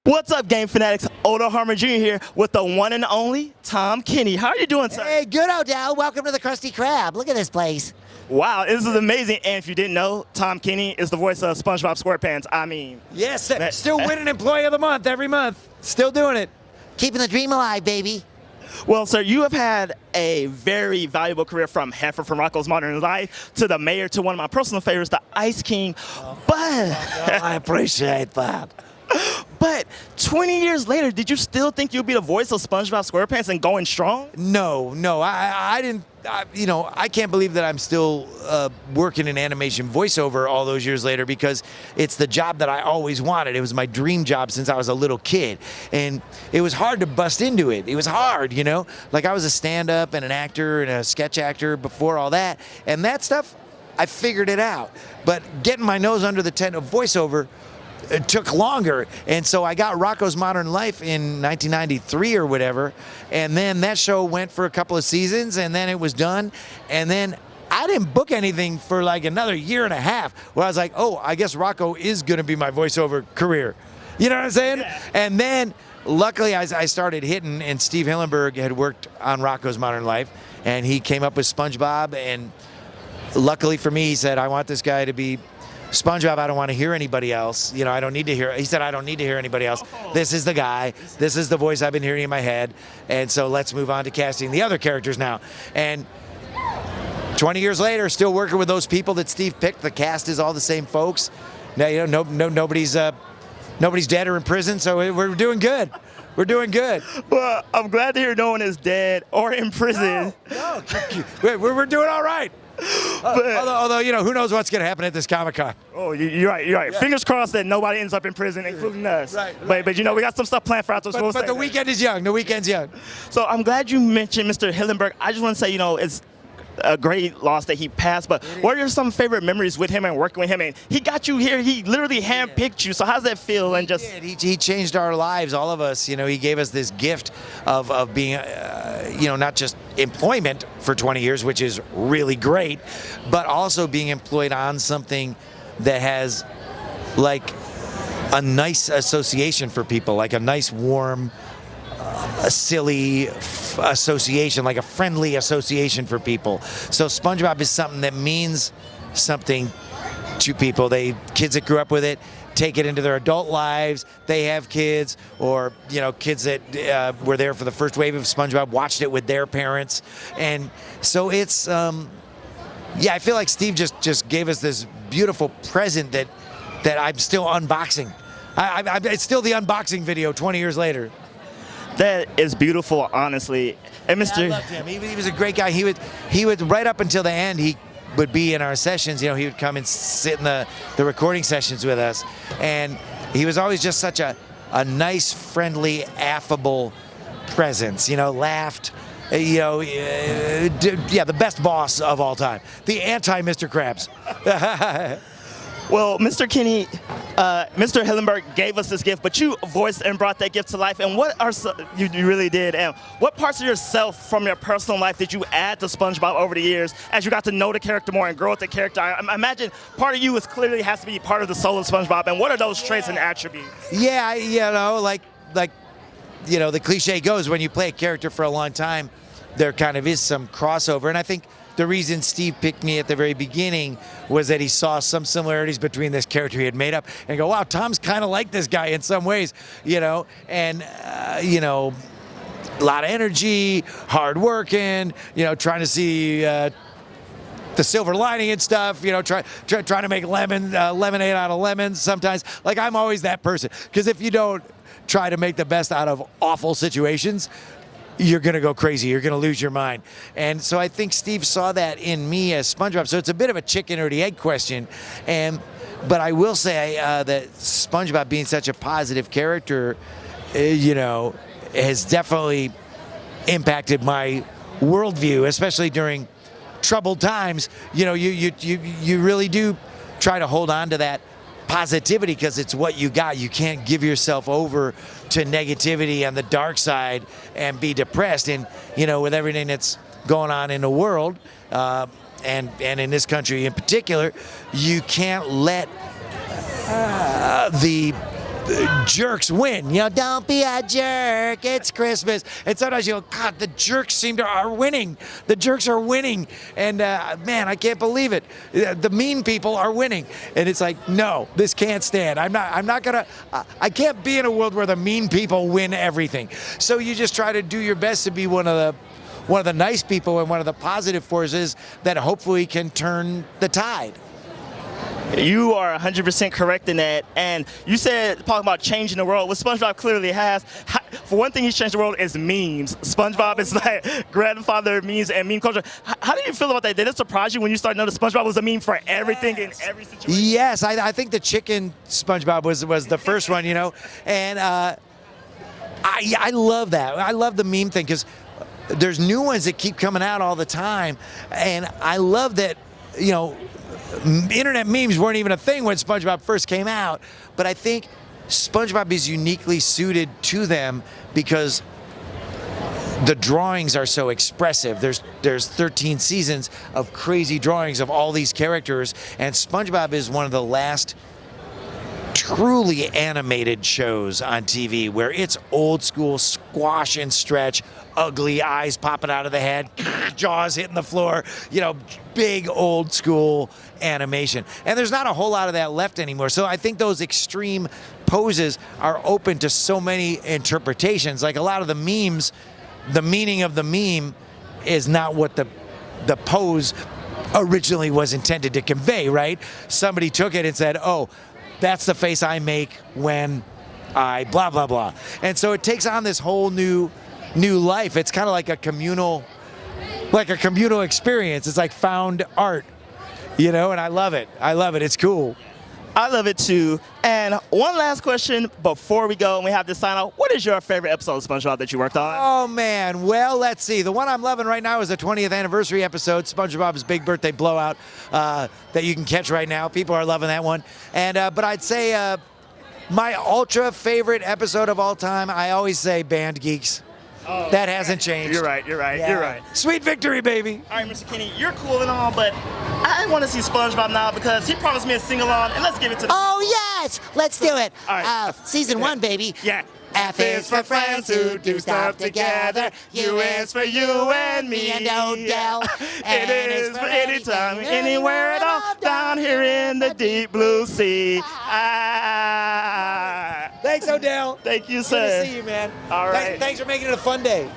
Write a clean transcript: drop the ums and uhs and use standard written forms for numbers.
What's up, game fanatics? O'Dell Harmon Jr. here with the one and only Tom Kenny. How are you doing, sir? Hey, good, O'Dell. Welcome to the Krusty Krab. Look at this place. Wow, this is amazing. And if you didn't know, Tom Kenny is the voice of SpongeBob SquarePants. I mean, yes, still winning Employee of the Month every month. Still doing it. Keeping the dream alive, baby. well, sir, you have had a very valuable career from Heifer from Rocko's Modern Life to the mayor to one of my personal favorites, the Ice King. But I appreciate that. But 20 years later, did you still think you'd be the voice of SpongeBob SquarePants and going strong? No, I didn't. I can't believe that I'm still working in animation voiceover all those years later, because it's the job that I always wanted. It was my dream job since I was a little kid, and it was hard to bust into it. It was hard, Like, I was a stand-up and an actor and a sketch actor before all that, and that stuff, I figured it out. But getting my nose under the tent of voiceover, it took longer, and so I got Rocko's Modern Life in 1993 or whatever, and then that show went for a couple of seasons, and then it was done, and then I didn't book anything for like another year and a half, where I was like, oh, I guess Rocko is going to be my voiceover career. You know what I'm saying? Yeah. And then, luckily, I started hitting, and Steve Hillenburg had worked on Rocko's Modern Life, and he came up with SpongeBob, and luckily for me, he said, I want this guy to be SpongeBob. I don't want to hear anybody else. I don't need to hear. He said, I don't need to hear anybody else. This is the guy. This is the voice I've been hearing in my head. And so let's move on to casting the other characters now. And 20 years later, still working with those people that Steve picked. The cast is all the same folks. Now, nobody's dead or in prison, so we're doing good. We're doing good. Well, I'm glad to hear no one is dead or in prison. No, we're doing all right. Although, who knows what's going to happen at this Comic-Con. Oh, you're right. You're right. Yeah. Fingers crossed that nobody ends up in prison, including us. Right. But we got some stuff planned for after. But the weekend is young. The weekend's young. So I'm glad you mentioned Mr. Hillenburg. I just want to say, it's a great loss that he passed. But what are some favorite memories with him and working with him? And he got you here. He literally handpicked you. So how's that feel? And just he changed our lives, all of us. He gave us this gift of being, not just employment for 20 years, which is really great, but also being employed on something that has like a nice association for people, like a nice, warm, a silly association, like a friendly association for people. So SpongeBob is something that means something to people. Kids that grew up with it take it into their adult lives. They have kids, or kids that were there for the first wave of SpongeBob, watched it with their parents, and so it's I feel like Steve just gave us this beautiful present that I'm still unboxing. It's still the unboxing video 20 years later. that is beautiful, honestly. And Mr. I loved him. He was a great guy. He would right up until the end. He would be in our sessions. He would come and sit in the recording sessions with us, and he was always just such a nice, friendly, affable presence. Laughed. The best boss of all time. The anti-Mr. Krabs. Well, Mr. Kenny, Mr. Hillenburg gave us this gift, but you voiced and brought that gift to life. And what are you really did? And what parts of yourself from your personal life did you add to SpongeBob over the years as you got to know the character more and grow with the character? I imagine part of you clearly has to be part of the soul of SpongeBob. And what are those traits and attributes? Yeah, the cliche goes, when you play a character for a long time, there kind of is some crossover. And I think the reason Steve picked me at the very beginning was that he saw some similarities between this character he had made up and go, wow, Tom's kind of like this guy in some ways, and, a lot of energy, hard working, trying to see the silver lining and stuff, trying to make lemonade out of lemons sometimes. Like, I'm always that person, because if you don't try to make the best out of awful situations, you're going to go crazy. You're going to lose your mind. And so I think Steve saw that in me as SpongeBob. So it's a bit of a chicken or the egg question. But I will say that SpongeBob, being such a positive character, has definitely impacted my worldview, especially during troubled times. You really do try to hold on to that positivity, because it's what you got. You can't give yourself over to negativity on the dark side and be depressed. And with everything that's going on in the world, and in this country in particular, you can't let the jerks win. You know, don't be a jerk. It's Christmas. And sometimes you go, God, the jerks are winning. The jerks are winning. And man, I can't believe it. The mean people are winning. And it's like, no, this can't stand. I can't be in a world where the mean people win everything. So you just try to do your best to be one of the nice people and one of the positive forces that hopefully can turn the tide. You are 100% correct in that. And you said, talking about changing the world, what SpongeBob clearly has. For one thing, he's changed the world is memes. SpongeBob is like grandfather of memes and meme culture. How do you feel about that? Did it surprise you when you started to know that SpongeBob was a meme for everything in every situation? Yes, I think the chicken SpongeBob was the first one, you know. And I love that. I love the meme thing because there's new ones that keep coming out all the time. And I love that, you know, internet memes weren't even a thing when SpongeBob first came out, but I think SpongeBob is uniquely suited to them because the drawings are so expressive. There's 13 seasons of crazy drawings of all these characters, and SpongeBob is one of the last truly animated shows on TV where it's old school squash and stretch, ugly eyes popping out of the head, jaws hitting the floor, you know, big old school animation. And there's not a whole lot of that left anymore. So I think those extreme poses are open to so many interpretations. Like a lot of the memes, the meaning of the meme is not what the pose originally was intended to convey, right? Somebody took it and said, oh, that's the face I make when I blah, blah, blah. And so it takes on this whole new life. It's kind of like a communal experience. It's like found art, you know, and I love it. I love it. It's cool. I love it too. And one last question before we go and we have to sign out. What is your favorite episode of SpongeBob that you worked on? Oh man, well, let's see. The one I'm loving right now is the 20th anniversary episode, SpongeBob's Big Birthday Blowout, that you can catch right now. People are loving that one. And but I'd say my ultra favorite episode of all time, I always say Band Geeks. Oh, that hasn't changed. You're right. Yeah. You're right. Sweet victory, baby. All right, Mr. Kenny, you're cool and all, but I want to see SpongeBob now because he promised me a sing-along, and let's give it to the... Oh, yes! Let's do it. All right. Season 1, baby. Yeah. F is for friends who do stuff together. U is for you and me and O'Dell. It is for anytime, anywhere at all, down here in the deep blue sea. Thanks, O'Dell. Thank you, Good sir. to see you, man. All right. Thanks for making it a fun day.